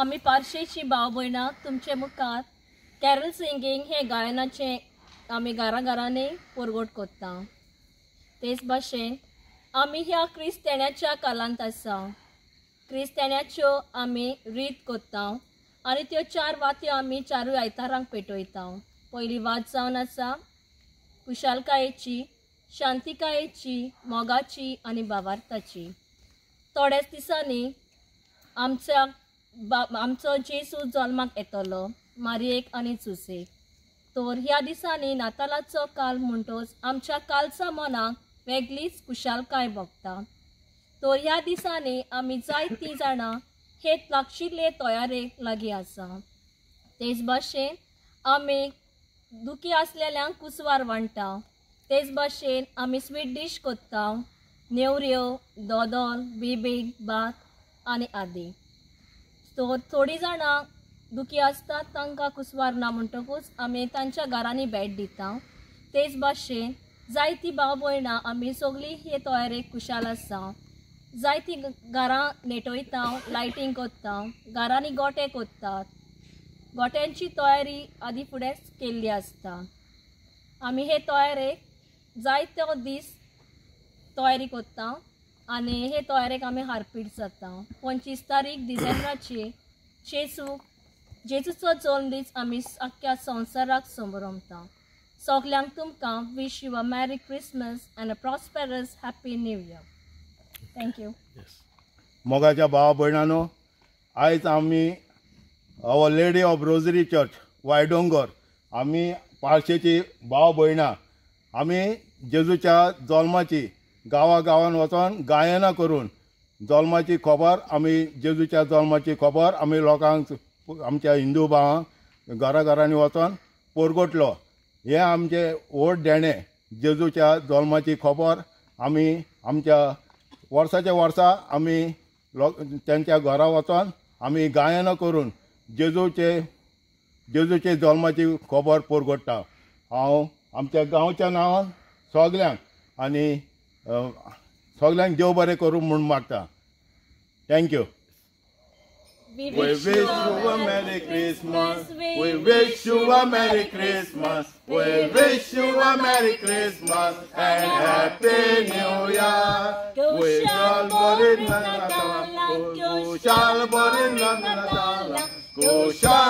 आमी पार्शेची भाव भयणां तुमचे मुखार कॅरल सिंगींग हे गायनाचे आमी घरांनी परगट कोत्ता। तेच भाशेन आमी ह्या क्रिस्ताण्याच्या कालांत आसा। क्रिस्ताण्याच्यो आमी रीत कोत्ता आनी त्यो 4 वात्यो आमी 4 आयतारांक पेटयता। पयली वात जावन आसा कुशालकायेची, शांतिकायेची, मोगाची आनी भावार्थाची। थोड्याच दिसांनी आमचो जेजू जल्माक येतलो मारयेक आनी जुसेक। तर ह्या दिसांनी नातालाचो काल म्हणटोच आमच्या कालच्या मनाक वेगळीच कुशालकाय भोगता। तर ह्या दिसांनी आमी जायतीं जाणां हे लागशिल्ले तयारेक लागीं आसा। तेच भाशेन आमी दुखी आसलेल्यांक कुसवार वांटा। तेच भाशेन आमी स्वीट डीश कोत्ता, नेवऱ्यो, दोदोल, बिबीक, भात आनी आदी। तर थोडीं जाणां दुखी आसतात तांकां कुसवार ना म्हणटकूच आमी तांच्या घरांनी भेट दिता। तेच भाशेन जायतीं भाव भयणां आमी सगळीं हे तयारेक कुशाल आसा। जायतीं घरां नेटयता, लायटींग कोत्ता, घरांनी गोठे कोत्तात। गोठ्यांची तयारी आदी फुडेंच केल्ली आसता। आमी हे तयारेक जायतो दीस तयारी कोत्ता आनी हे तयारेक आमी हारपीट जाता। 25 तारीख डिसेंबराची जेजूचो जल्म दीस आमी आख्ख्या संवसाराक संभ्रमता। सगल्यांक तुमकां wish you a merry Christmas and a prosperous happy new year. Thank you. मोगाच्या भावा भयणांनो, आयज आमी our lady of rosary church Vaidongar आमी पार्शेची भाव भयणां आमी जेजूच्या जल्माची गांवान वचोन गायनां करून जल्माची खबर आमी जेजूच्या जल्माची खबर आमी लोकांक आमच्या हिंदू भावांक घरांनी वचोन परगटलो। हे आमचे व्हड देणें जेजूच्या जल्माची खबर आमी आमच्या वर्साच्या वर्सा आमी त्यांच्या घरा वचोन आमी गायनां करून जेजूचे जल्माची खबर परगटता। हांव आमच्या गांवच्या नांवान सगल्यांक आनी सगल्यांक देव बरें करूं म्हूण मागता। Thank you. We wish you a Merry Christmas. We wish you a Merry Christmas. We wish you a Merry Christmas and Happy New Year. We shall burn Natala. We shall burn Natala. We shall